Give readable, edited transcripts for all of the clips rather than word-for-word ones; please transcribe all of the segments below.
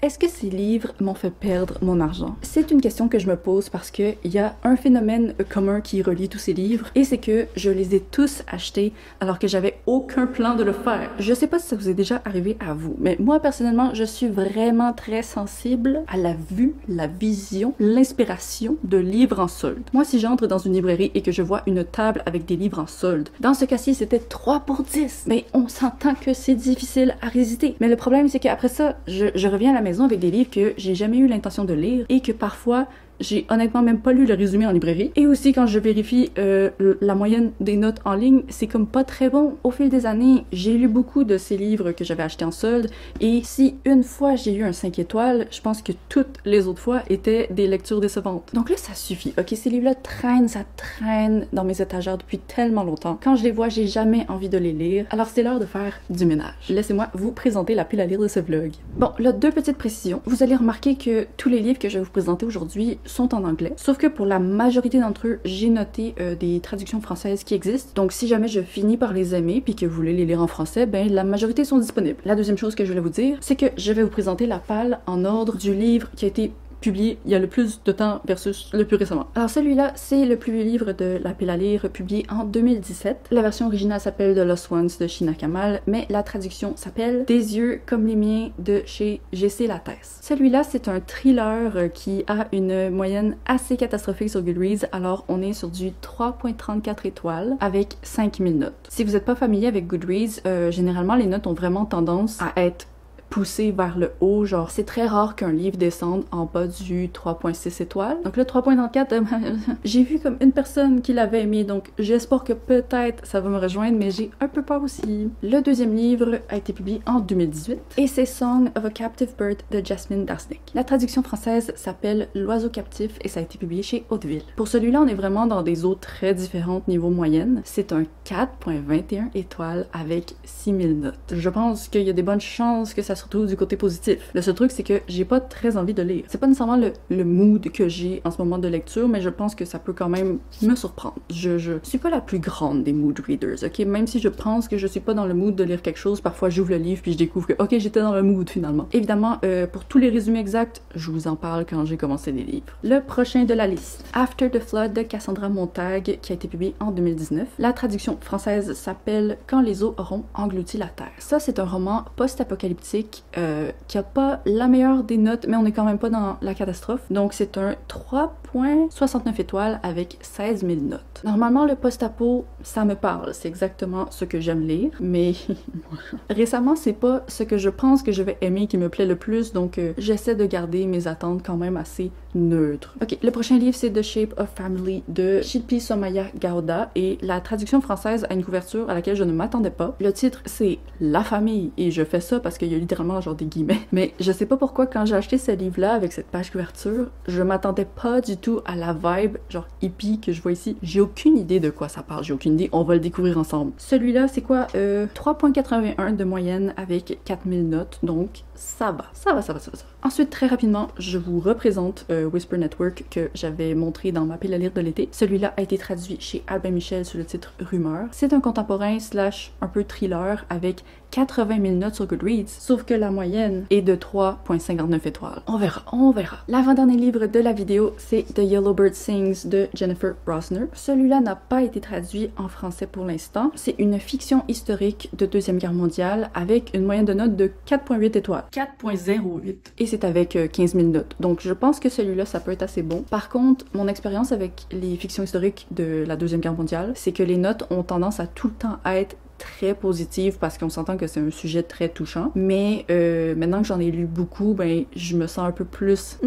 Est-ce que ces livres m'ont fait perdre mon argent? C'est une question que je me pose parce qu'il y a un phénomène commun qui relie tous ces livres et c'est que je les ai tous achetés alors que j'avais aucun plan de le faire. Je sais pas si ça vous est déjà arrivé à vous, mais moi personnellement, je suis vraiment très sensible à la vue, la vision, l'inspiration de livres en solde. Moi, si j'entre dans une librairie et que je vois une table avec des livres en solde, dans ce cas-ci, c'était 3 pour 10. Mais on s'entend que c'est difficile à résister. Mais le problème, c'est qu'après ça, je reviens à la maison avec des livres que j'ai jamais eu l'intention de lire et que parfois j'ai honnêtement même pas lu le résumé en librairie. Et aussi quand je vérifie la moyenne des notes en ligne, c'est comme pas très bon. Au fil des années, j'ai lu beaucoup de ces livres que j'avais achetés en solde et si une fois j'ai eu un 5 étoiles, je pense que toutes les autres fois étaient des lectures décevantes. Donc là, ça suffit. Ok, ces livres-là traînent, ça traîne dans mes étagères depuis tellement longtemps. Quand je les vois, j'ai jamais envie de les lire. Alors c'est l'heure de faire du ménage. Laissez-moi vous présenter la pile à lire de ce vlog. Bon, là, 2 petites précisions. Vous allez remarquer que tous les livres que je vais vous présenter aujourd'hui sont en anglais. Sauf que pour la majorité d'entre eux, j'ai noté des traductions françaises qui existent. Donc si jamais je finis par les aimer puis que vous voulez les lire en français, ben la majorité sont disponibles. La deuxième chose que je voulais vous dire, c'est que je vais vous présenter la pile en ordre du livre qui a été publié il y a le plus de temps versus le plus récemment. Alors celui-là, c'est le plus vieux livre de la pile à lire, publié en 2017. La version originale s'appelle The Lost Ones de China Kamal, mais la traduction s'appelle Des yeux comme les miens de chez J.C. Lattès. Celui-là, c'est un thriller qui a une moyenne assez catastrophique sur Goodreads, alors on est sur du 3.34 étoiles avec 5000 notes. Si vous n'êtes pas familier avec Goodreads, généralement les notes ont vraiment tendance à être poussé vers le haut, genre c'est très rare qu'un livre descende en bas du 3.6 étoiles. Donc le 3.34, j'ai vu comme une personne qui l'avait aimé, donc j'espère que peut-être ça va me rejoindre, mais j'ai un peu peur aussi. Le deuxième livre a été publié en 2018 et c'est Song of a Captive Bird de Jasmine Dasnick. La traduction française s'appelle L'oiseau captif et ça a été publié chez Hauteville. Pour celui-là, on est vraiment dans des eaux très différentes niveau moyenne. C'est un 4.21 étoiles avec 6000 notes. Je pense qu'il y a des bonnes chances que ça se retrouve du côté positif. Le seul truc, c'est que j'ai pas très envie de lire. C'est pas nécessairement le mood que j'ai en ce moment de lecture, mais je pense que ça peut quand même me surprendre. Je suis pas la plus grande des mood readers, ok? Même si je pense que je suis pas dans le mood de lire quelque chose, parfois j'ouvre le livre puis je découvre que, ok, j'étais dans le mood finalement. Évidemment, pour tous les résumés exacts, je vous en parle quand j'ai commencé les livres. Le prochain de la liste, After the Flood de Cassandra Montague, qui a été publié en 2019. La traduction française s'appelle Quand les eaux auront englouti la terre. Ça, c'est un roman post-apocalyptique qui a pas la meilleure des notes, mais on est quand même pas dans la catastrophe. Donc c'est un 3.69 étoiles avec 16 000 notes. Normalement, le post-apo, ça me parle. C'est exactement ce que j'aime lire, mais récemment, c'est pas ce que je pense que je vais aimer qui me plaît le plus, donc j'essaie de garder mes attentes quand même assez neutres. Ok, le prochain livre, c'est The Shape of Family de Shilpi Somaya Gowda et la traduction française a une couverture à laquelle je ne m'attendais pas. Le titre, c'est La famille et je fais ça parce qu'il y a littéralement genre des guillemets. Mais je sais pas pourquoi quand j'ai acheté ce livre-là avec cette page couverture, je m'attendais pas du tout à la vibe genre hippie que je vois ici. J'ai aucune idée de quoi ça parle, j'ai aucune idée, on va le découvrir ensemble. Celui-là, c'est quoi? 3.81 de moyenne avec 4000 notes, donc ça va. Ensuite, très rapidement, je vous représente Whisper Network que j'avais montré dans ma pile à lire de l'été. Celui-là a été traduit chez Albin Michel sous le titre Rumeur. C'est un contemporain slash un peu thriller avec 80 000 notes sur Goodreads, sauf que la moyenne est de 3.59 étoiles. On verra. L'avant-dernier livre de la vidéo, c'est The Yellowbird Sings de Jennifer Brosner. Celui-là n'a pas été traduit en français pour l'instant. C'est une fiction historique de Deuxième Guerre mondiale avec une moyenne de notes de 4.8 étoiles. 4.08. Et c'est avec 15 000 notes. Donc je pense que celui-là, ça peut être assez bon. Par contre, mon expérience avec les fictions historiques de la Deuxième Guerre mondiale, c'est que les notes ont tendance à tout le temps être très positive parce qu'on s'entend que c'est un sujet très touchant, mais maintenant que j'en ai lu beaucoup, ben je me sens un peu plus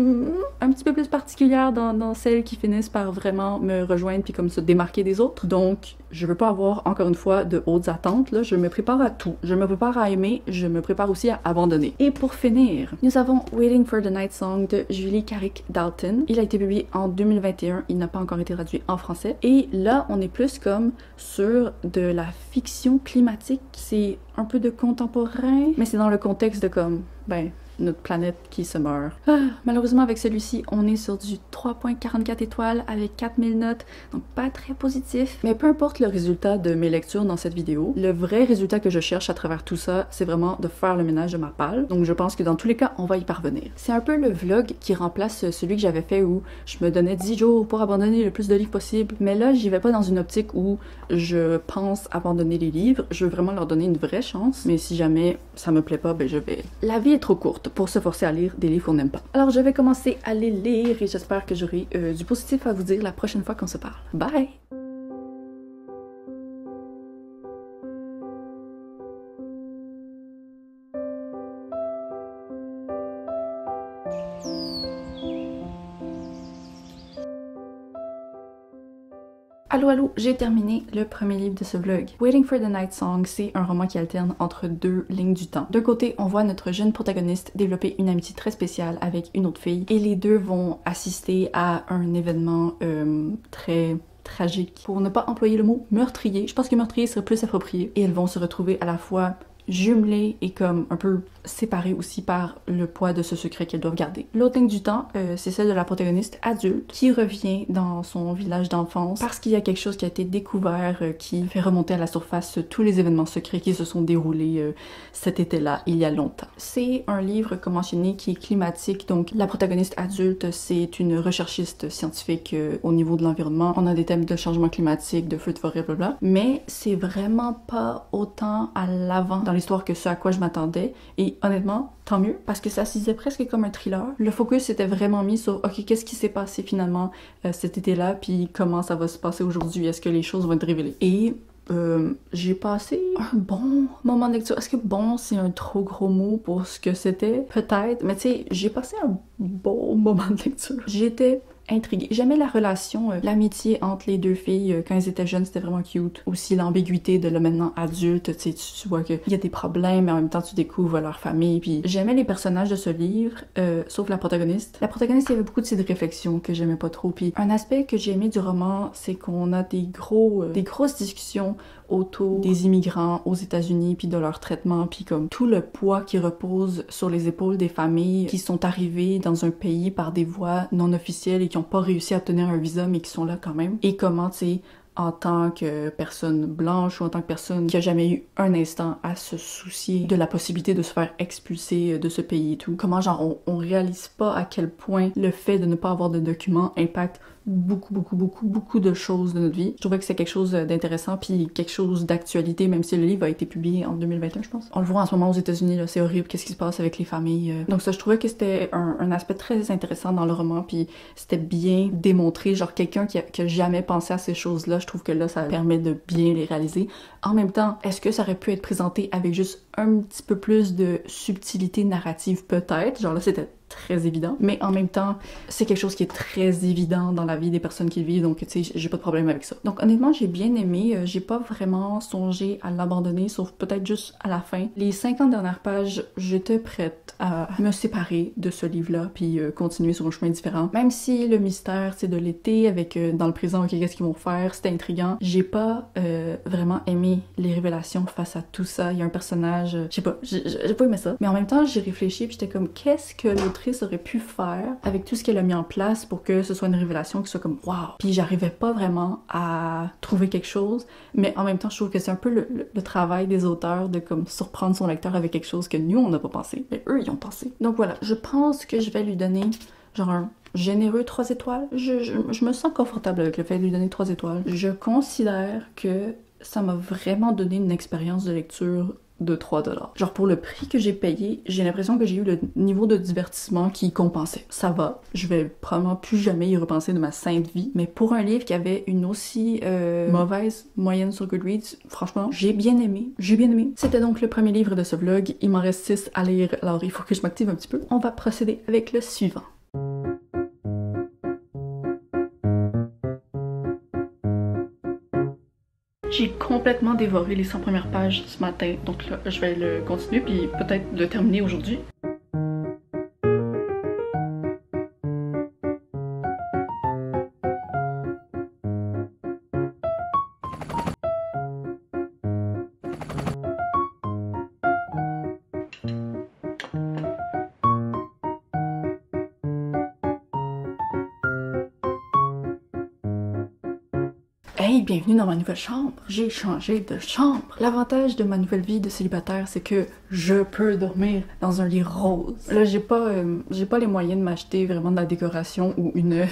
un petit peu plus particulière dans celles qui finissent par vraiment me rejoindre puis comme se démarquer des autres. Donc je veux pas avoir encore une fois de hautes attentes là, je me prépare à tout. Je me prépare à aimer, je me prépare aussi à abandonner. Et pour finir, nous avons Waiting for the Night Song de Julie Carrick Dalton. Il a été publié en 2021, il n'a pas encore été traduit en français. Et là, on est plus comme sur de la fiction climatique. C'est un peu de contemporain, mais c'est dans le contexte de comme, ben, notre planète qui se meurt. Ah, malheureusement, avec celui-ci, on est sur du 3.44 étoiles avec 4000 notes, donc pas très positif. Mais peu importe le résultat de mes lectures dans cette vidéo, le vrai résultat que je cherche à travers tout ça, c'est vraiment de faire le ménage de ma palle. Donc je pense que dans tous les cas, on va y parvenir. C'est un peu le vlog qui remplace celui que j'avais fait où je me donnais 10 jours pour abandonner le plus de livres possible. Mais là, j'y vais pas dans une optique où je pense abandonner les livres. Je veux vraiment leur donner une vraie chance. Mais si jamais ça me plaît pas, ben je vais. La vie est trop courte pour se forcer à lire des livres qu'on n'aime pas. Alors je vais commencer à les lire et j'espère que j'aurai du positif à vous dire la prochaine fois qu'on se parle. Bye! Allô, allô, j'ai terminé le premier livre de ce vlog. Waiting for the Night Song, c'est un roman qui alterne entre deux lignes du temps. D'un côté, on voit notre jeune protagoniste développer une amitié très spéciale avec une autre fille et les deux vont assister à un événement très tragique. Pour ne pas employer le mot meurtrier, je pense que meurtrier serait plus approprié. Et elles vont se retrouver à la fois jumelées et comme un peu séparées aussi par le poids de ce secret qu'elles doivent garder. L'autre ligne du temps, c'est celle de la protagoniste adulte qui revient dans son village d'enfance parce qu'il y a quelque chose qui a été découvert qui fait remonter à la surface tous les événements secrets qui se sont déroulés cet été-là, il y a longtemps. C'est un livre, comme mentionné, qui est climatique, donc la protagoniste adulte, c'est une recherchiste scientifique au niveau de l'environnement. On a des thèmes de changement climatique, de feux de forêt, blablabla, mais c'est vraiment pas autant à l'avant dans l'histoire que ce à quoi je m'attendais, et honnêtement, tant mieux, parce que ça se disait presque comme un thriller. Le focus était vraiment mis sur, ok, qu'est-ce qui s'est passé finalement cet été-là, puis comment ça va se passer aujourd'hui, est-ce que les choses vont être révélées. Et j'ai passé un bon moment de lecture. Est-ce que bon, c'est un trop gros mot pour ce que c'était? Peut-être, mais tu sais, j'ai passé un bon moment de lecture. J'étais intriguée. J'aimais la relation, l'amitié entre les deux filles. Quand elles étaient jeunes, c'était vraiment cute. Aussi l'ambiguïté de là maintenant adulte, tu sais, tu vois qu'il y a des problèmes, mais en même temps tu découvres leur famille. Puis j'aimais les personnages de ce livre, sauf la protagoniste. La protagoniste, il y avait beaucoup de ces réflexions que j'aimais pas trop. Puis un aspect que j'ai aimé du roman, c'est qu'on a des grosses discussions autour des immigrants aux États-Unis, puis de leur traitement, puis comme tout le poids qui repose sur les épaules des familles qui sont arrivées dans un pays par des voies non officielles et qui n'ont pas réussi à obtenir un visa, mais qui sont là quand même. Et comment, tu sais, en tant que personne blanche ou en tant que personne qui a jamais eu un instant à se soucier de la possibilité de se faire expulser de ce pays et tout. Comment, genre, on réalise pas à quel point le fait de ne pas avoir de documents impacte beaucoup de choses de notre vie. Je trouvais que c'est quelque chose d'intéressant puis quelque chose d'actualité, même si le livre a été publié en 2021, je pense. On le voit en ce moment aux États-Unis, là, c'est horrible, qu'est-ce qui se passe avec les familles. Donc ça, je trouvais que c'était un aspect très intéressant dans le roman, puis c'était bien démontré, genre quelqu'un qui a jamais pensé à ces choses-là, je trouve que là, ça permet de bien les réaliser. En même temps, est-ce que ça aurait pu être présenté avec juste un petit peu plus de subtilité narrative? Peut-être, genre là, c'était très évident, mais en même temps, c'est quelque chose qui est très évident dans la vie des personnes qui le vivent, donc tu sais, j'ai pas de problème avec ça. Donc honnêtement, j'ai bien aimé, j'ai pas vraiment songé à l'abandonner, sauf peut-être juste à la fin. Les 50 dernières pages, j'étais prête à me séparer de ce livre-là, puis continuer sur un chemin différent. Même si le mystère, c'est de l'été, avec dans le présent, ok, qu'est-ce qu'ils vont faire, c'était intriguant, j'ai pas vraiment aimé les révélations face à tout ça. Il y a un personnage, je sais pas, j'ai pas aimé ça, mais en même temps, j'ai réfléchi, puis j'étais comme, qu'est-ce que l'autrice aurait pu faire avec tout ce qu'elle a mis en place pour que ce soit une révélation qui soit comme wow. Puis j'arrivais pas vraiment à trouver quelque chose, mais en même temps je trouve que c'est un peu le travail des auteurs de comme surprendre son lecteur avec quelque chose que nous on n'a pas pensé, mais eux ils ont pensé. Donc voilà, je pense que je vais lui donner genre un généreux 3 étoiles. Je me sens confortable avec le fait de lui donner 3 étoiles. Je considère que ça m'a vraiment donné une expérience de lecture de 3$. Genre pour le prix que j'ai payé, j'ai l'impression que j'ai eu le niveau de divertissement qui compensait. Ça va, je vais probablement plus jamais y repenser de ma sainte vie, mais pour un livre qui avait une aussi mauvaise moyenne sur Goodreads, franchement, j'ai bien aimé. C'était donc le premier livre de ce vlog, il m'en reste 6 à lire, alors il faut que je m'active un petit peu. On va procéder avec le suivant. J'ai complètement dévoré les 100 premières pages ce matin, donc là, je vais le continuer puis peut-être le terminer aujourd'hui. Hey, bienvenue dans ma nouvelle chambre. J'ai changé de chambre. L'avantage de ma nouvelle vie de célibataire, c'est que je peux dormir dans un lit rose. Là, j'ai pas les moyens de m'acheter vraiment de la décoration ou une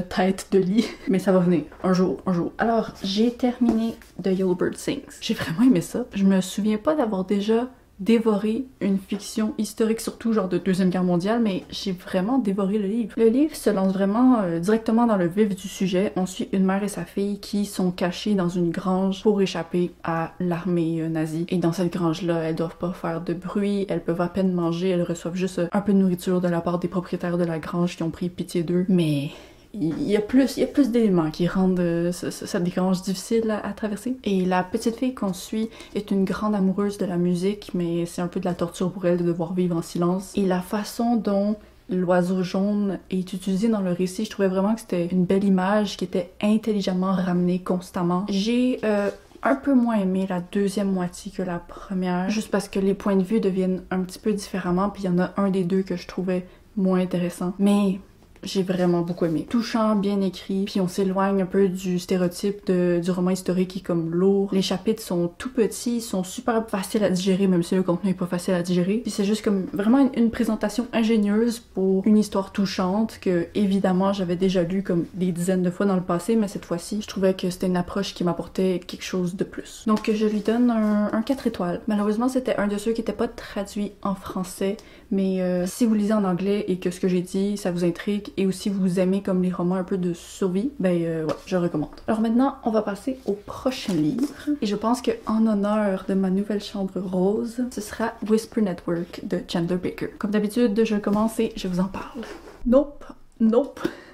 tête de lit, mais ça va venir un jour. Alors, j'ai terminé The Yellowbird Sings. J'ai vraiment aimé ça. Je me souviens pas d'avoir déjà dévoré une fiction historique, surtout genre de Deuxième Guerre mondiale, mais j'ai vraiment dévoré le livre. Le livre se lance vraiment directement dans le vif du sujet. On suit une mère et sa fille qui sont cachées dans une grange pour échapper à l'armée nazie. Et dans cette grange-là, elles doivent pas faire de bruit, elles peuvent à peine manger, elles reçoivent juste un peu de nourriture de la part des propriétaires de la grange qui ont pris pitié d'eux. Mais il y a plus d'éléments qui rendent cette grange difficile à traverser. Et la petite fille qu'on suit est une grande amoureuse de la musique, mais c'est un peu de la torture pour elle de devoir vivre en silence. Et la façon dont l'oiseau jaune est utilisé dans le récit, je trouvais vraiment que c'était une belle image qui était intelligemment ramenée constamment. J'ai un peu moins aimé la deuxième moitié que la première, juste parce que les points de vue deviennent un petit peu différemment, puis il y en a un des deux que je trouvais moins intéressant. Mais j'ai vraiment beaucoup aimé. Touchant, bien écrit, puis on s'éloigne un peu du stéréotype du roman historique qui est comme lourd. Les chapitres sont tout petits, ils sont super faciles à digérer, même si le contenu est pas facile à digérer. Puis c'est juste comme vraiment une présentation ingénieuse pour une histoire touchante que, évidemment, j'avais déjà lu comme des dizaines de fois dans le passé, mais cette fois-ci, je trouvais que c'était une approche qui m'apportait quelque chose de plus. Donc je lui donne un 4 étoiles. Malheureusement, c'était un de ceux qui n'était pas traduit en français, mais si vous lisez en anglais et que ce que j'ai dit, ça vous intrigue, et aussi vous aimez comme les romans un peu de survie, ouais, je recommande. Alors maintenant, on va passer au prochain livre. Et je pense que en honneur de ma nouvelle chambre rose, ce sera Whisper Network de Chandler Baker. Comme d'habitude, je commence et je vous en parle. Nope.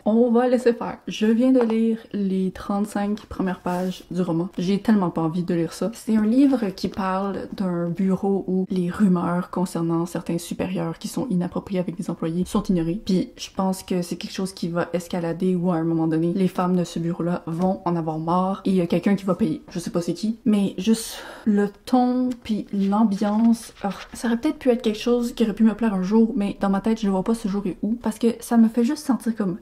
On va laisser faire. Je viens de lire les 35 premières pages du roman. J'ai tellement pas envie de lire ça. C'est un livre qui parle d'un bureau où les rumeurs concernant certains supérieurs qui sont inappropriés avec des employés sont ignorées. Puis je pense que c'est quelque chose qui va escalader où à un moment donné, les femmes de ce bureau-là vont en avoir marre et il y a quelqu'un qui va payer. Je sais pas c'est qui, mais juste le ton puis l'ambiance. Alors, ça aurait peut-être pu être quelque chose qui aurait pu me plaire un jour, mais dans ma tête, je ne vois pas ce jour et où parce que ça me fait juste sentir comme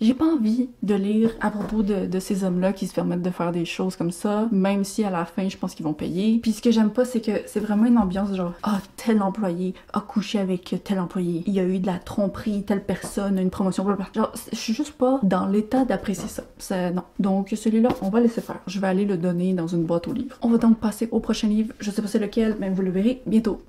j'ai pas envie de lire à propos de ces hommes-là qui se permettent de faire des choses comme ça, même si à la fin, je pense qu'ils vont payer. Puis ce que j'aime pas, c'est que c'est vraiment une ambiance genre tel employé a couché avec tel employé, il y a eu de la tromperie, telle personne, une promotion, blablabla. Genre, je suis juste pas dans l'état d'apprécier ça. Non. Donc celui-là, on va laisser faire. Je vais aller le donner dans une boîte aux livres. On va donc passer au prochain livre. Je sais pas c'est lequel, mais vous le verrez bientôt.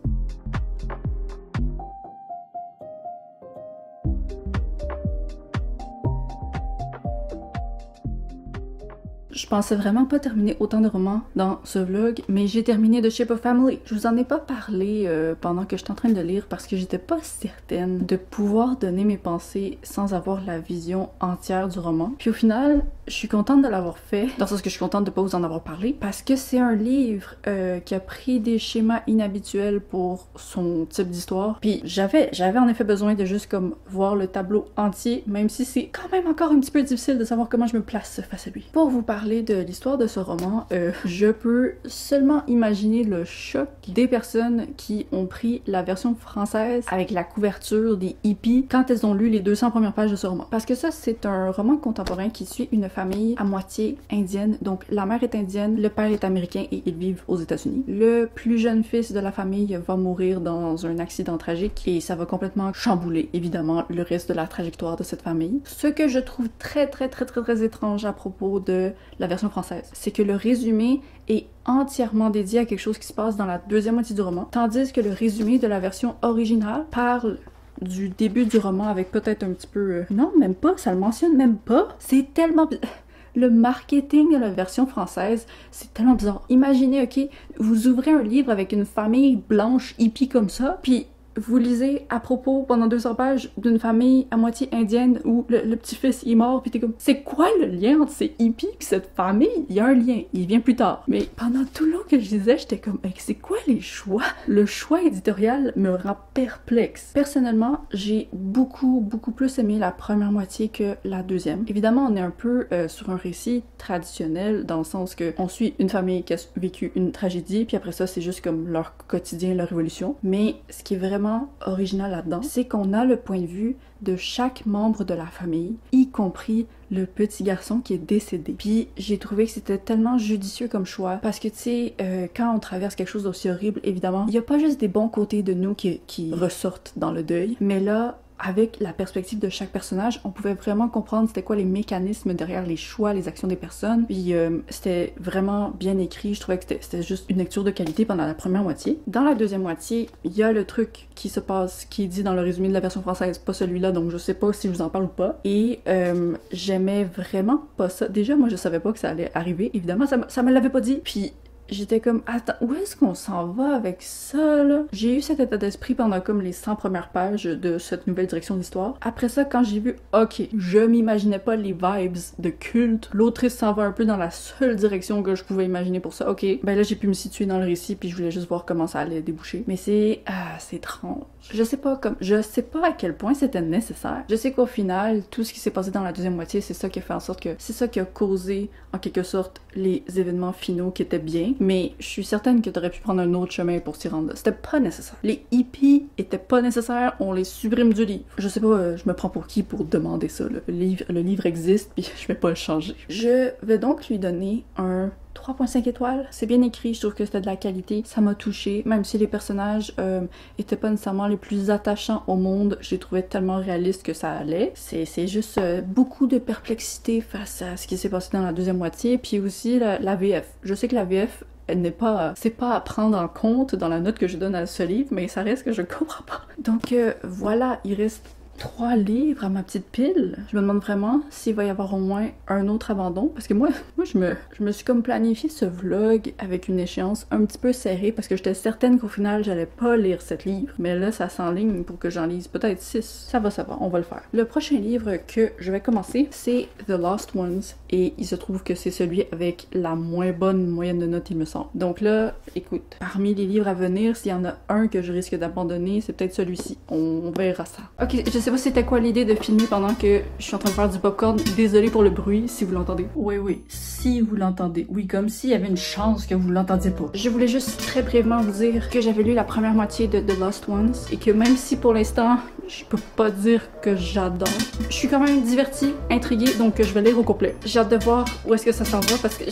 Je pensais vraiment pas terminer autant de romans dans ce vlog, mais j'ai terminé The Shape of Family. Je vous en ai pas parlé pendant que j'étais en train de lire parce que j'étais pas certaine de pouvoir donner mes pensées sans avoir la vision entière du roman. Puis au final, je suis contente de l'avoir fait, dans le sens que je suis contente de pas vous en avoir parlé, parce que c'est un livre qui a pris des schémas inhabituels pour son type d'histoire. Puis j'avais en effet besoin de juste comme voir le tableau entier, même si c'est quand même encore un petit peu difficile de savoir comment je me place face à lui. Pour vous parler de l'histoire de ce roman, je peux seulement imaginer le choc des personnes qui ont pris la version française avec la couverture des hippies quand elles ont lu les 200 premières pages de ce roman. Parce que ça, c'est un roman contemporain qui suit une famille à moitié indienne. Donc la mère est indienne, le père est américain et ils vivent aux États-Unis. Le plus jeune fils de la famille va mourir dans un accident tragique et ça va complètement chambouler, évidemment, le reste de la trajectoire de cette famille. Ce que je trouve très étrange à propos de la version française, c'est que le résumé est entièrement dédié à quelque chose qui se passe dans la deuxième moitié du roman, tandis que le résumé de la version originale parle du début du roman avec peut-être un petit peu... Non, même pas, ça le mentionne même pas. C'est tellement... Le marketing de la version française, c'est tellement bizarre. Imaginez, ok, vous ouvrez un livre avec une famille blanche hippie comme ça, puis vous lisez à propos pendant 200 pages d'une famille à moitié indienne où le petit-fils est mort, puis t'es comme, c'est quoi le lien entre ces hippies et cette famille? Il y a un lien, il vient plus tard. Mais pendant tout le long que je lisais, j'étais comme, c'est quoi les choix? Le choix éditorial me rend perplexe. Personnellement, j'ai beaucoup plus aimé la première moitié que la deuxième. Évidemment, on est un peu sur un récit traditionnel, dans le sens que on suit une famille qui a vécu une tragédie, puis après ça, c'est juste comme leur quotidien, leur évolution. Mais ce qui est vraiment original là-dedans, c'est qu'on a le point de vue de chaque membre de la famille, y compris le petit garçon qui est décédé. Puis j'ai trouvé que c'était tellement judicieux comme choix parce que tu sais, quand on traverse quelque chose d'aussi horrible, évidemment, il y a pas juste des bons côtés de nous qui ressortent dans le deuil, mais là, avec la perspective de chaque personnage, on pouvait vraiment comprendre c'était quoi les mécanismes derrière les choix, les actions des personnes. Puis c'était vraiment bien écrit. Je trouvais que c'était juste une lecture de qualité pendant la première moitié. Dans la deuxième moitié, il y a le truc qui se passe, qui est dit dans le résumé de la version française, pas celui-là, donc je sais pas si je vous en parle ou pas. Et j'aimais vraiment pas ça. Déjà, moi, je savais pas que ça allait arriver. Évidemment, ça me l'avait pas dit. Puis j'étais comme, attends, où est-ce qu'on s'en va avec ça, là? J'ai eu cet état d'esprit pendant comme les 100 premières pages de cette nouvelle direction d'histoire. Après ça, quand j'ai vu, ok, je m'imaginais pas les vibes de culte, l'autrice s'en va un peu dans la seule direction que je pouvais imaginer pour ça, ok, ben là, j'ai pu me situer dans le récit, puis je voulais juste voir comment ça allait déboucher. Mais c'est étrange. Je sais pas à quel point c'était nécessaire. Je sais qu'au final, tout ce qui s'est passé dans la deuxième moitié, c'est ça qui a fait en sorte que, c'est ça qui a causé, en quelque sorte, les événements finaux qui étaient bien. Mais je suis certaine que t'aurais pu prendre un autre chemin pour s'y rendre. C'était pas nécessaire. Les hippies étaient pas nécessaires, on les supprime du livre. Je sais pas, je me prends pour qui pour demander ça. Le livre existe, puis je vais pas le changer. Je vais donc lui donner un 3.5 étoiles. C'est bien écrit, je trouve que c'était de la qualité. Ça m'a touchée, même si les personnages étaient pas nécessairement les plus attachants au monde, je les trouvais tellement réalistes que ça allait. C'est juste beaucoup de perplexité face à ce qui s'est passé dans la deuxième moitié, puis aussi la VF. Je sais que la VF, elle n'est pas, c'est pas à prendre en compte dans la note que je donne à ce livre, mais ça reste que je comprends pas. Donc voilà, il reste 3 livres à ma petite pile. Je me demande vraiment s'il va y avoir au moins un autre abandon, parce que moi je me suis comme planifié ce vlog avec une échéance un petit peu serrée, parce que j'étais certaine qu'au final j'allais pas lire 7 livres, mais là ça s'enligne pour que j'en lise peut-être 6. Ça va, on va le faire. Le prochain livre que je vais commencer, c'est The Lost Ones, et il se trouve que c'est celui avec la moins bonne moyenne de notes, il me semble. Donc là, écoute, parmi les livres à venir, s'il y en a un que je risque d'abandonner, c'est peut-être celui-ci. On verra ça. Ok, je sais pas c'était quoi l'idée de filmer pendant que je suis en train de faire du popcorn. Désolée pour le bruit, si vous l'entendez. Oui, si vous l'entendez. Oui, comme s'il y avait une chance que vous l'entendiez pas. Je voulais juste très brièvement vous dire que j'avais lu la première moitié de The Lost Ones et que même si pour l'instant, je peux pas dire que j'adore, je suis quand même divertie, intriguée, donc je vais lire au complet. J'ai hâte de voir où est-ce que ça s'en va parce que...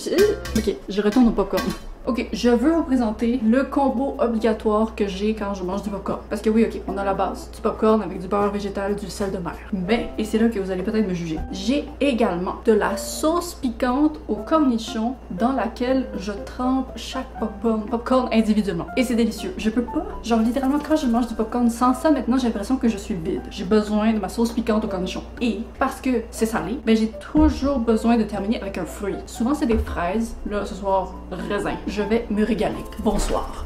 Ok, je retourne au popcorn. Ok, je veux vous présenter le combo obligatoire que j'ai quand je mange du popcorn. Parce que oui, ok, on a la base, du popcorn avec du beurre végétal, du sel de mer. Mais, et c'est là que vous allez peut-être me juger, j'ai également de la sauce piquante au cornichon dans laquelle je trempe chaque popcorn individuellement. Et c'est délicieux. Je peux pas, genre littéralement quand je mange du popcorn sans ça, maintenant j'ai l'impression que je suis vide. J'ai besoin de ma sauce piquante au cornichon. Et parce que c'est salé, ben j'ai toujours besoin de terminer avec un fruit. Souvent c'est des fraises, là ce soir, raisin. Je vais me régaler. Bonsoir.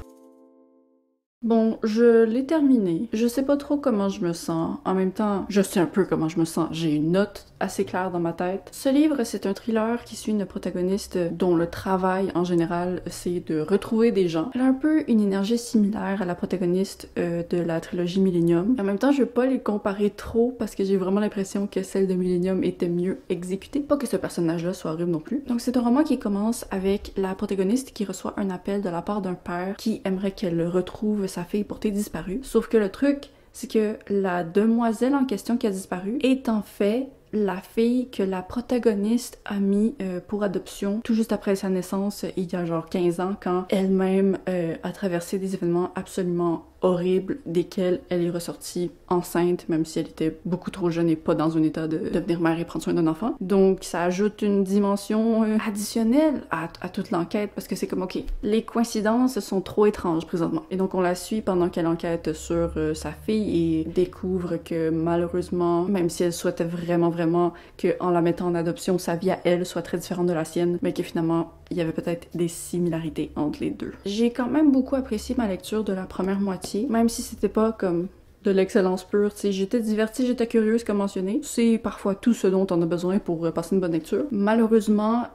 Bon, je l'ai terminé. Je sais pas trop comment je me sens. En même temps, je sais un peu comment je me sens. J'ai une note assez claire dans ma tête. Ce livre, c'est un thriller qui suit une protagoniste dont le travail, en général, c'est de retrouver des gens. Elle a un peu une énergie similaire à la protagoniste de la trilogie Millennium. En même temps, je vais pas les comparer trop parce que j'ai vraiment l'impression que celle de Millennium était mieux exécutée. Pas que ce personnage-là soit horrible non plus. Donc c'est un roman qui commence avec la protagoniste qui reçoit un appel de la part d'un père qui aimerait qu'elle retrouve sa fille portée disparue. Sauf que le truc, c'est que la demoiselle en question qui a disparu est en fait la fille que la protagoniste a mis pour adoption tout juste après sa naissance, il y a genre 15 ans, quand elle-même a traversé des événements absolument horribles, desquels elle est ressortie enceinte, même si elle était beaucoup trop jeune et pas dans un état de devenir mère et prendre soin d'un enfant. Donc ça ajoute une dimension additionnelle à toute l'enquête, parce que c'est comme, ok, les coïncidences sont trop étranges présentement. Et donc on la suit pendant qu'elle enquête sur sa fille et découvre que malheureusement, même si elle souhaitait vraiment qu'en la mettant en adoption, sa vie à elle soit très différente de la sienne, mais que finalement, il y avait peut-être des similarités entre les deux. J'ai quand même beaucoup apprécié ma lecture de la première moitié, même si c'était pas comme de l'excellence pure, tu sais, j'étais divertie, j'étais curieuse comme mentionné. C'est parfois tout ce dont on a besoin pour passer une bonne lecture. Malheureusement,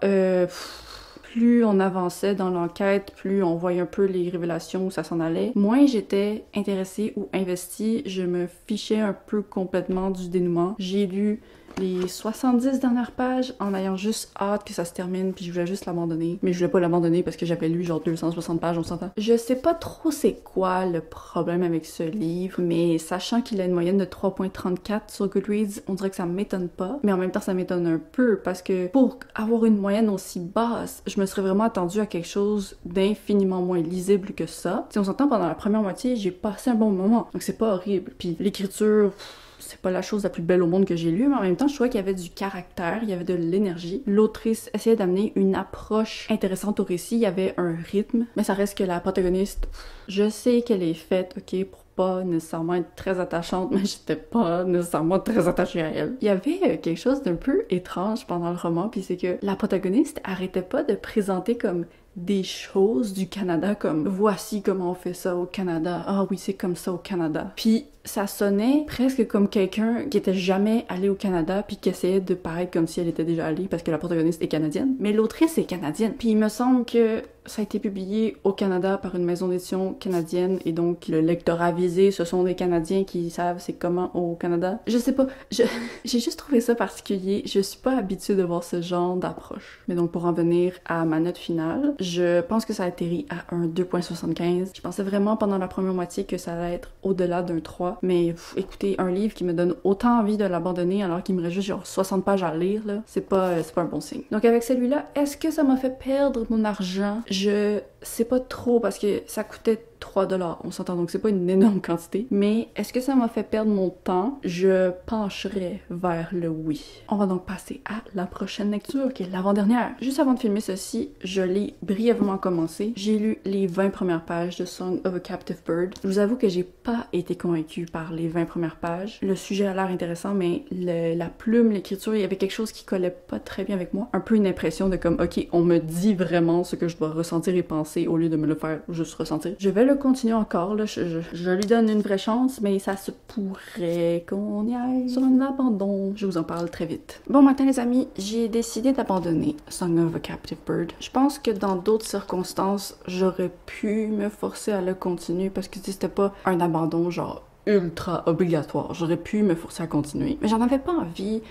plus on avançait dans l'enquête, plus on voyait un peu les révélations où ça s'en allait, moins j'étais intéressée ou investie, je me fichais un peu complètement du dénouement. J'ai lu les 70 dernières pages en ayant juste hâte que ça se termine, puis je voulais juste l'abandonner. Mais je voulais pas l'abandonner parce que j'avais lu genre 260 pages, on s'entend. Je sais pas trop c'est quoi le problème avec ce livre, mais sachant qu'il a une moyenne de 3.34 sur Goodreads, on dirait que ça m'étonne pas. Mais en même temps, ça m'étonne un peu parce que pour avoir une moyenne aussi basse, je me serais vraiment attendue à quelque chose d'infiniment moins lisible que ça. Si on s'entend, pendant la première moitié, j'ai passé un bon moment, donc c'est pas horrible. Puis l'écriture... c'est pas la chose la plus belle au monde que j'ai lue, mais en même temps, je trouvais qu'il y avait du caractère, il y avait de l'énergie. L'autrice essayait d'amener une approche intéressante au récit, il y avait un rythme, mais ça reste que la protagoniste, je sais qu'elle est faite, ok, pour pas nécessairement être très attachante, mais j'étais pas nécessairement très attachée à elle. Il y avait quelque chose d'un peu étrange pendant le roman, puis c'est que la protagoniste arrêtait pas de présenter comme des choses du Canada, comme voici comment on fait ça au Canada, ah oui c'est comme ça au Canada. Puis ça sonnait presque comme quelqu'un qui était jamais allé au Canada puis qui essayait de paraître comme si elle était déjà allée parce que la protagoniste est canadienne, mais l'autrice est canadienne. Puis il me semble que ça a été publié au Canada par une maison d'édition canadienne et donc le lectorat visé, ce sont des Canadiens qui savent c'est comment au Canada. Je sais pas, j'ai juste trouvé ça particulier, je suis pas habituée de voir ce genre d'approche. Mais donc pour en venir à ma note finale, je pense que ça a atterri à un 2.75. Je pensais vraiment pendant la première moitié que ça allait être au-delà d'un 3, mais écoutez, un livre qui me donne autant envie de l'abandonner alors qu'il me reste juste genre 60 pages à lire, là, c'est pas un bon signe. Donc avec celui-là, est-ce que ça m'a fait perdre mon argent? Je sais pas trop parce que ça coûtait 3$, on s'entend, donc c'est pas une énorme quantité. Mais est-ce que ça m'a fait perdre mon temps? Je pencherais vers le oui. On va donc passer à la prochaine lecture, qui est l'avant-dernière. Juste avant de filmer ceci, je l'ai brièvement commencé. J'ai lu les 20 premières pages de Song of a Captive Bird. Je vous avoue que j'ai pas été convaincue par les 20 premières pages. Le sujet a l'air intéressant, mais la plume, l'écriture, il y avait quelque chose qui collait pas très bien avec moi. Un peu une impression de comme, ok, on me dit vraiment ce que je dois ressentir et penser au lieu de me le faire juste ressentir. Je vais le continuer encore, là. Je lui donne une vraie chance, mais ça se pourrait qu'on y aille sur un abandon. Je vous en parle très vite. Bon matin les amis, j'ai décidé d'abandonner Song of a Captive Bird. Je pense que dans d'autres circonstances, j'aurais pu me forcer à le continuer parce que c'était pas un abandon genre ultra obligatoire. J'aurais pu me forcer à continuer, mais j'en avais pas envie.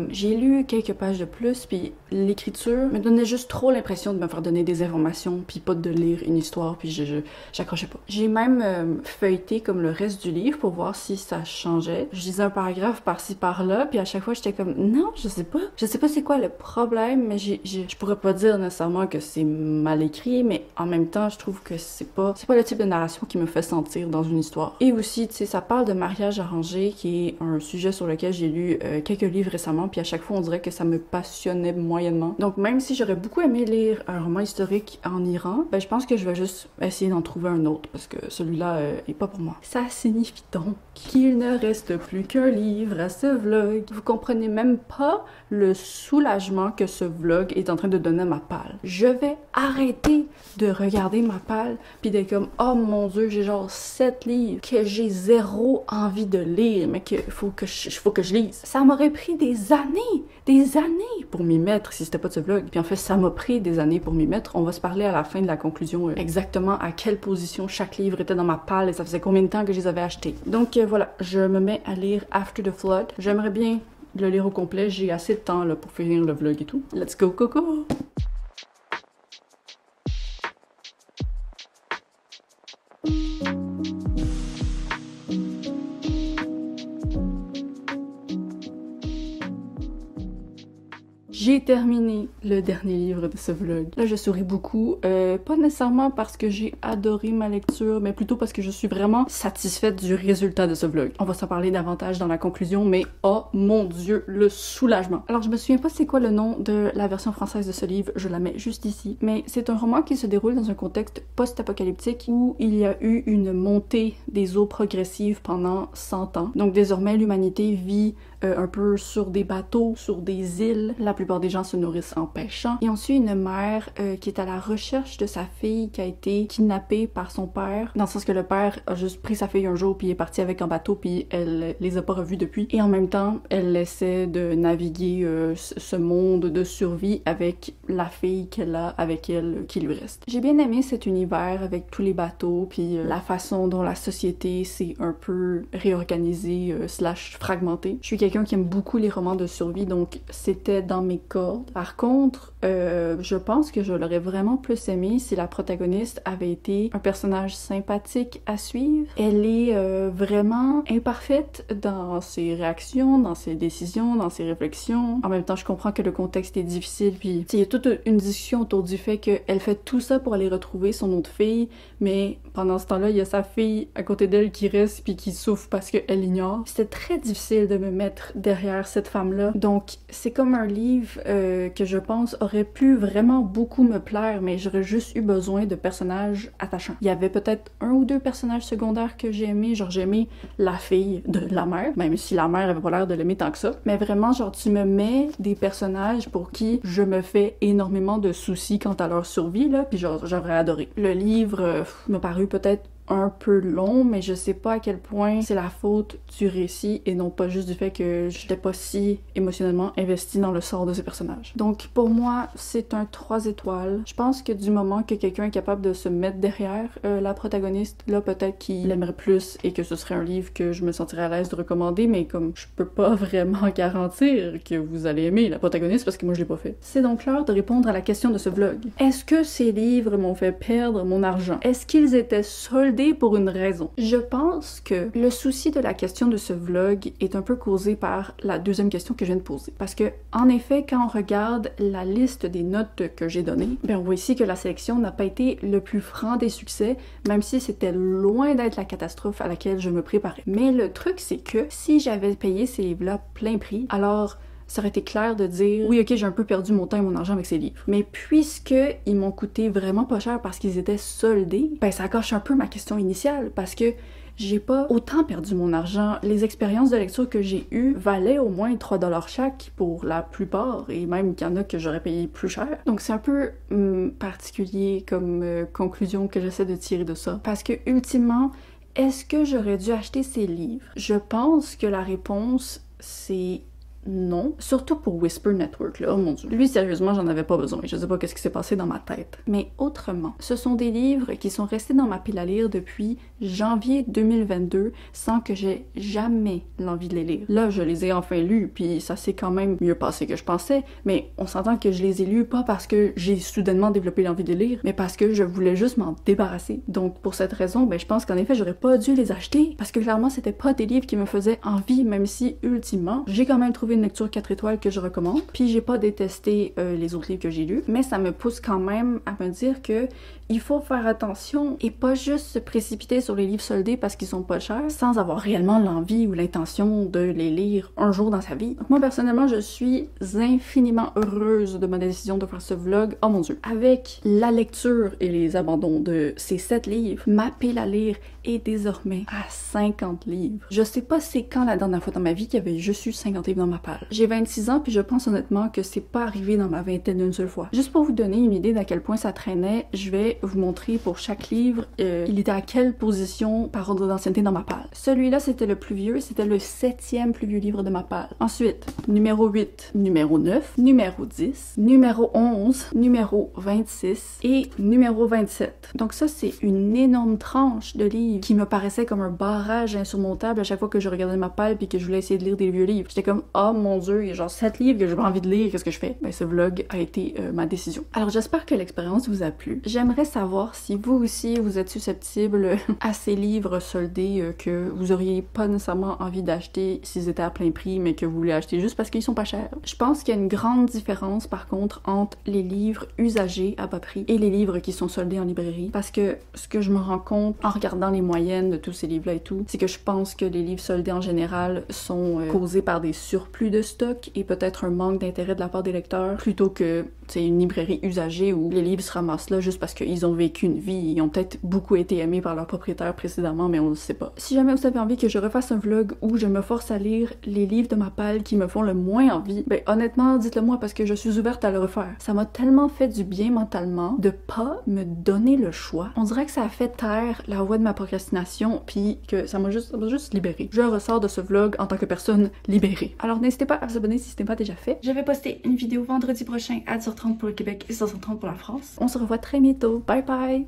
J'ai lu quelques pages de plus, puis l'écriture me donnait juste trop l'impression de me faire donner des informations, puis pas de lire une histoire, puis j'accrochais pas. J'ai même feuilleté comme le reste du livre pour voir si ça changeait. Je lisais un paragraphe par-ci par-là, puis à chaque fois j'étais comme non, je sais pas c'est quoi le problème, mais je pourrais pas dire nécessairement que c'est mal écrit, mais en même temps je trouve que c'est pas le type de narration qui me fait sentir dans une histoire. Et aussi, tu sais, ça parle de mariage arrangé, qui est un sujet sur lequel j'ai lu quelques livres récemment, puis à chaque fois on dirait que ça me passionnait moyennement. Donc même si j'aurais beaucoup aimé lire un roman historique en Iran, ben je pense que je vais juste essayer d'en trouver un autre, parce que celui-là est pas pour moi. Ça signifie donc qu'il ne reste plus qu'un livre à ce vlog. Vous comprenez même pas le soulagement que ce vlog est en train de donner à ma palle. Je vais arrêter de regarder ma palle, puis d'être comme oh mon dieu, j'ai genre 7 livres que j'ai zéro envie de lire, mais qu'il faut que je lise. Ça m'aurait pris des années pour m'y mettre si c'était pas de ce vlog. Puis en fait, ça m'a pris des années pour m'y mettre. On va se parler à la fin de la conclusion exactement à quelle position chaque livre était dans ma palle et ça faisait combien de temps que je les avais achetés. Donc voilà, je me mets à lire After the Flood. J'aimerais bien le lire au complet. J'ai assez de temps là pour finir le vlog et tout. Let's go, coco! J'ai terminé le dernier livre de ce vlog. Là, je souris beaucoup. Pas nécessairement parce que j'ai adoré ma lecture, mais plutôt parce que je suis vraiment satisfaite du résultat de ce vlog. On va s'en parler davantage dans la conclusion, mais oh mon dieu, le soulagement. Alors, je me souviens pas c'est quoi le nom de la version française de ce livre, je la mets juste ici. Mais c'est un roman qui se déroule dans un contexte post-apocalyptique où il y a eu une montée des eaux progressives pendant 100 ans. Donc désormais, l'humanité vit un peu sur des bateaux, sur des îles. La plupart des gens se nourrissent en pêchant. Et on suit une mère qui est à la recherche de sa fille qui a été kidnappée par son père, dans le sens que le père a juste pris sa fille un jour puis est parti avec en bateau puis elle les a pas revus depuis. Et en même temps, elle essaie de naviguer ce monde de survie avec la fille qu'elle a avec elle qui lui reste. J'ai bien aimé cet univers avec tous les bateaux puis la façon dont la société s'est un peu réorganisée slash fragmentée. Je suis quelqu'un qui aime beaucoup les romans de survie, donc c'était dans mes cordes. Par contre, je pense que je l'aurais vraiment plus aimé si la protagoniste avait été un personnage sympathique à suivre. Elle est vraiment imparfaite dans ses réactions, dans ses décisions, dans ses réflexions. En même temps, je comprends que le contexte est difficile, puis il y a toute une discussion autour du fait qu'elle fait tout ça pour aller retrouver son autre fille, mais pendant ce temps-là, il y a sa fille à côté d'elle qui reste puis qui souffre parce qu'elle l'ignore. C'était très difficile de me mettre derrière cette femme-là. Donc, c'est comme un livre que je pense aurait pu vraiment beaucoup me plaire, mais j'aurais juste eu besoin de personnages attachants. Il y avait peut-être un ou deux personnages secondaires que j'ai aimés, genre j'ai aimé la fille de la mère, même si la mère avait pas l'air de l'aimer tant que ça. Mais vraiment, genre, tu me mets des personnages pour qui je me fais énormément de soucis quant à leur survie, là, puis genre, j'aurais adoré. Le livre m'a paru peut-être un peu long, mais je sais pas à quel point c'est la faute du récit et non pas juste du fait que j'étais pas si émotionnellement investie dans le sort de ces personnages. Donc pour moi, c'est un 3 étoiles. Je pense que du moment que quelqu'un est capable de se mettre derrière la protagoniste, là peut-être qu'il l'aimerait plus et que ce serait un livre que je me sentirais à l'aise de recommander, mais comme je peux pas vraiment garantir que vous allez aimer la protagoniste parce que moi je l'ai pas fait. C'est donc l'heure de répondre à la question de ce vlog. Est-ce que ces livres m'ont fait perdre mon argent? Est-ce qu'ils étaient soldés pour une raison? Je pense que le souci de la question de ce vlog est un peu causé par la deuxième question que je viens de poser. Parce que, en effet, quand on regarde la liste des notes que j'ai données, ben on voit ici que la sélection n'a pas été le plus franc des succès, même si c'était loin d'être la catastrophe à laquelle je me préparais. Mais le truc, c'est que si j'avais payé ces livres-là plein prix, alors ça aurait été clair de dire oui, ok, j'ai un peu perdu mon temps et mon argent avec ces livres. Mais puisque ils m'ont coûté vraiment pas cher parce qu'ils étaient soldés, ben ça gâche un peu ma question initiale parce que j'ai pas autant perdu mon argent. Les expériences de lecture que j'ai eues valaient au moins 3$ chaque pour la plupart, et même qu'il y en a que j'aurais payé plus cher. Donc c'est un peu particulier comme conclusion que j'essaie de tirer de ça. Parce que ultimement, est-ce que j'aurais dû acheter ces livres? Je pense que la réponse, c'est non. Surtout pour Whisper Network, là. Oh mon dieu. Lui, sérieusement, j'en avais pas besoin. Je sais pas qu'est-ce qui s'est passé dans ma tête. Mais autrement, ce sont des livres qui sont restés dans ma pile à lire depuis janvier 2022 sans que j'ai jamais l'envie de les lire. Là, je les ai enfin lus, puis ça s'est quand même mieux passé que je pensais, mais on s'entend que je les ai lus pas parce que j'ai soudainement développé l'envie de les lire, mais parce que je voulais juste m'en débarrasser. Donc, pour cette raison, ben, je pense qu'en effet, j'aurais pas dû les acheter, parce que clairement, c'était pas des livres qui me faisaient envie, même si, ultimement, j'ai quand même trouvé une lecture 4 étoiles que je recommande, puis j'ai pas détesté les autres livres que j'ai lus, mais ça me pousse quand même à me dire que il faut faire attention et pas juste se précipiter sur les livres soldés parce qu'ils sont pas chers, sans avoir réellement l'envie ou l'intention de les lire un jour dans sa vie. Donc moi, personnellement, je suis infiniment heureuse de ma décision de faire ce vlog. Oh mon dieu! Avec la lecture et les abandons de ces 7 livres, ma pile à lire est désormais à 50 livres. Je sais pas c'est quand la dernière fois dans ma vie qu'il y avait juste eu 50 livres dans ma pile. J'ai 26 ans, puis je pense honnêtement que c'est pas arrivé dans ma vingtaine une seule fois. Juste pour vous donner une idée d'à quel point ça traînait, je vais vous montrer pour chaque livre, il était à quelle position par ordre d'ancienneté dans ma pile. Celui-là, c'était le plus vieux, c'était le 7e plus vieux livre de ma pile. Ensuite, numéro 8, numéro 9, numéro 10, numéro 11, numéro 26 et numéro 27. Donc ça, c'est une énorme tranche de livres qui me paraissait comme un barrage insurmontable à chaque fois que je regardais ma pile puis que je voulais essayer de lire des vieux livres. J'étais comme, oh mon dieu, il y a genre 7 livres que j'ai pas envie de lire, qu'est-ce que je fais? Ben ce vlog a été ma décision. Alors j'espère que l'expérience vous a plu. J'aimerais savoir si vous aussi vous êtes susceptible à ces livres soldés que vous auriez pas nécessairement envie d'acheter s'ils étaient à plein prix mais que vous voulez acheter juste parce qu'ils sont pas chers. Je pense qu'il y a une grande différence par contre entre les livres usagés à bas prix et les livres qui sont soldés en librairie, parce que ce que je me rends compte en regardant les moyennes de tous ces livres-là et tout, c'est que je pense que les livres soldés en général sont causés par des surplus de stock et peut-être un manque d'intérêt de la part des lecteurs plutôt que une librairie usagée où les livres se ramassent là juste parce qu'ils ont vécu une vie, ils ont peut-être beaucoup été aimés par leur propriétaire précédemment, mais on le sait pas. Si jamais vous avez envie que je refasse un vlog où je me force à lire les livres de ma palle qui me font le moins envie, ben honnêtement, dites-le moi parce que je suis ouverte à le refaire. Ça m'a tellement fait du bien mentalement de pas me donner le choix. On dirait que ça a fait taire la voix de ma procrastination, puis que ça m'a juste libérée. Je ressors de ce vlog en tant que personne libérée. Alors n'hésitez pas à vous abonner si ce n'est pas déjà fait. Je vais poster une vidéo vendredi prochain à 10h30 pour le Québec et 16h30 pour la France. On se revoit très bientôt. Bye bye!